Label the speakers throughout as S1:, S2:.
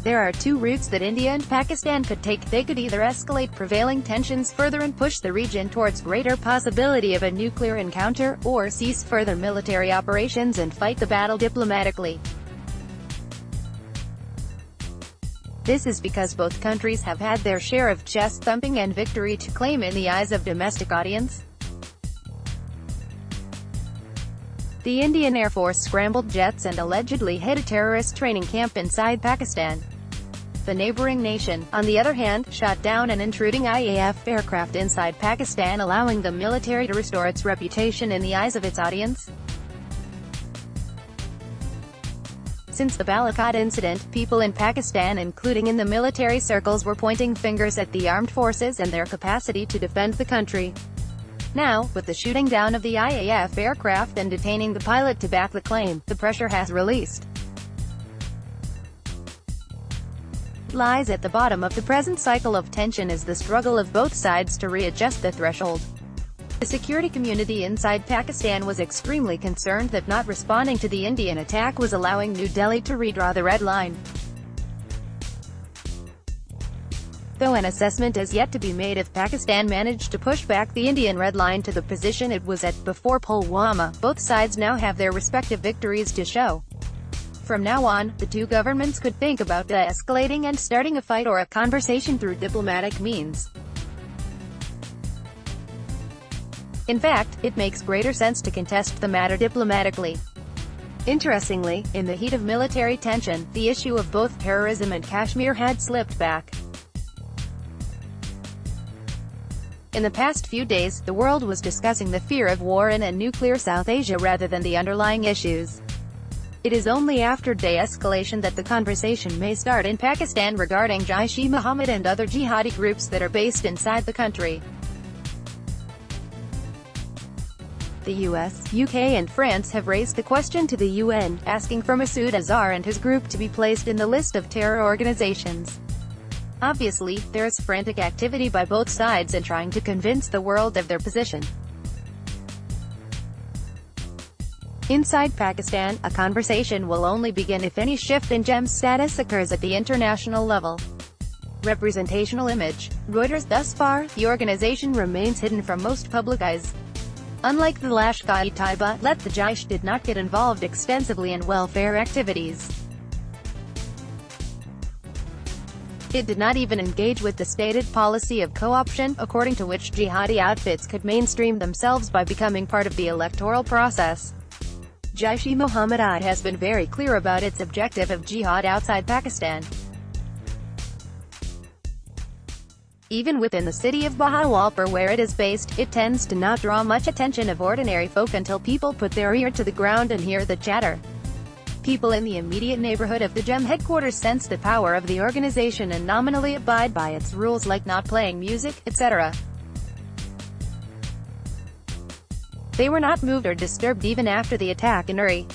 S1: There are two routes that India and Pakistan could take. They could either escalate prevailing tensions further and push the region towards greater possibility of a nuclear encounter, or cease further military operations and fight the battle diplomatically. This is because both countries have had their share of chest-thumping and victory to claim in the eyes of domestic audience. The Indian Air Force scrambled jets and allegedly hit a terrorist training camp inside Pakistan. The neighbouring nation, on the other hand, shot down an intruding IAF aircraft inside Pakistan, allowing the military to restore its reputation in the eyes of its audience. Since the Balakot incident, people in Pakistan, including in the military circles, were pointing fingers at the armed forces and their capacity to defend the country. Now, with the shooting down of the IAF aircraft and detaining the pilot to back the claim, the pressure has released. Lies at the bottom of the present cycle of tension is the struggle of both sides to readjust the threshold. The security community inside Pakistan was extremely concerned that not responding to the Indian attack was allowing New Delhi to redraw the red line. Though an assessment is yet to be made if Pakistan managed to push back the Indian red line to the position it was at before Pulwama, both sides now have their respective victories to show. From now on, the two governments could think about de-escalating and starting a fight or a conversation through diplomatic means. In fact, it makes greater sense to contest the matter diplomatically. Interestingly, in the heat of military tension, the issue of both terrorism and Kashmir had slipped back. In the past few days, the world was discussing the fear of war in a nuclear South Asia rather than the underlying issues. It is only after de-escalation that the conversation may start in Pakistan regarding Jaish-e-Mohammed and other jihadi groups that are based inside the country. The US, UK and France have raised the question to the UN, asking for Masood Azhar and his group to be placed in the list of terror organizations. Obviously, there is frantic activity by both sides in trying to convince the world of their position. Inside Pakistan, a conversation will only begin if any shift in GEM's status occurs at the international level. Representational image. Reuters. Thus far, the organization remains hidden from most public eyes. Unlike the Lashkar-e-Taiba, the Jaish did not get involved extensively in welfare activities. It did not even engage with the stated policy of co-option, according to which jihadi outfits could mainstream themselves by becoming part of the electoral process. Jaish-e-Mohammed has been very clear about its objective of jihad outside Pakistan. Even within the city of Bahawalpur where it is based, it tends to not draw much attention of ordinary folk until people put their ear to the ground and hear the chatter. People in the immediate neighborhood of the GEM headquarters sense the power of the organization and nominally abide by its rules like not playing music, etc. They were not moved or disturbed even after the attack in Uri.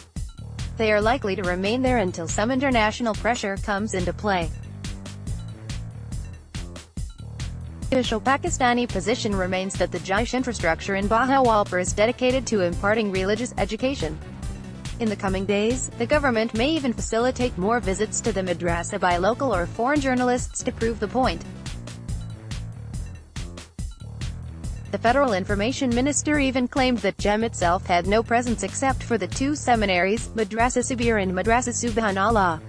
S1: They are likely to remain there until some international pressure comes into play. The official Pakistani position remains that the Jaish infrastructure in Bahawalpur is dedicated to imparting religious education. In the coming days, the government may even facilitate more visits to the madrasa by local or foreign journalists to prove the point. The Federal Information Minister even claimed that GEM itself had no presence except for the two seminaries, Madrasa Sabir and Madrasa Subhanallah.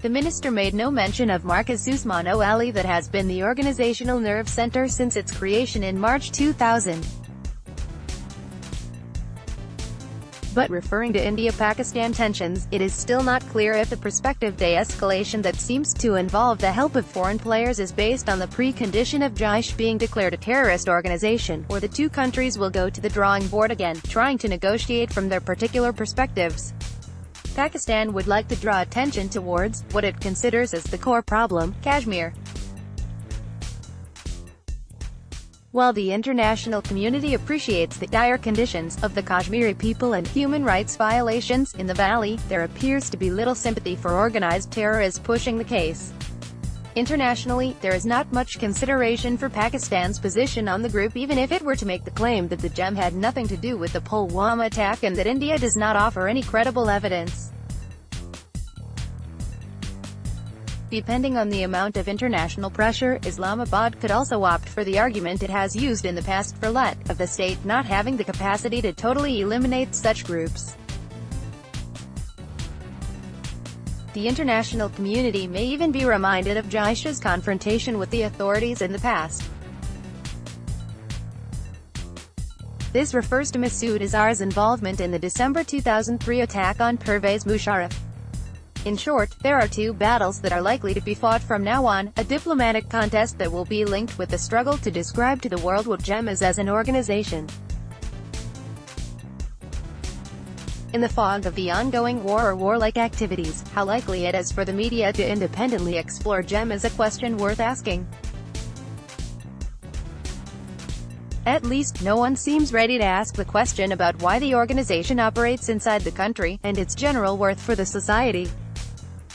S1: The minister made no mention of Markaz Usman Ali that has been the organizational nerve center since its creation in March 2000. But referring to India-Pakistan tensions, it is still not clear if the prospective de-escalation that seems to involve the help of foreign players is based on the precondition of Jaish being declared a terrorist organization, or the two countries will go to the drawing board again, trying to negotiate from their particular perspectives. Pakistan would like to draw attention towards what it considers as the core problem, Kashmir. While the international community appreciates the dire conditions of the Kashmiri people and human rights violations in the valley, there appears to be little sympathy for organized terror as pushing the case. Internationally, there is not much consideration for Pakistan's position on the group even if it were to make the claim that the GEM had nothing to do with the Pulwama attack and that India does not offer any credible evidence. Depending on the amount of international pressure, Islamabad could also opt for the argument it has used in the past for of the state not having the capacity to totally eliminate such groups. The international community may even be reminded of Jaish's confrontation with the authorities in the past. This refers to Masood Azhar's involvement in the December 2003 attack on Pervez Musharraf. In short, there are two battles that are likely to be fought from now on, a diplomatic contest that will be linked with the struggle to describe to the world what JEM is as an organization. In the fog of the ongoing war or warlike activities, how likely it is for the media to independently explore JEM is a question worth asking. At least, no one seems ready to ask the question about why the organization operates inside the country, and its general worth for the society.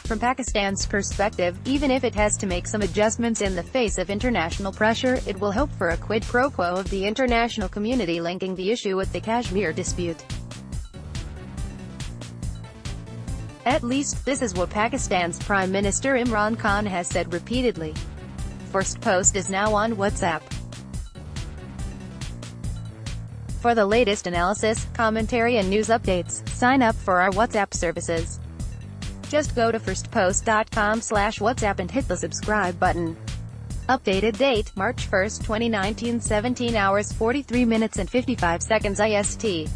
S1: From Pakistan's perspective, even if it has to make some adjustments in the face of international pressure, it will hope for a quid pro quo of the international community linking the issue with the Kashmir dispute. At least, this is what Pakistan's Prime Minister Imran Khan has said repeatedly. First Post is now on WhatsApp. For the latest analysis, commentary and news updates, sign up for our WhatsApp services. Just go to firstpost.com/WhatsApp and hit the subscribe button. Updated date, March 1, 2019, 17 hours 43 minutes and 55 seconds IST.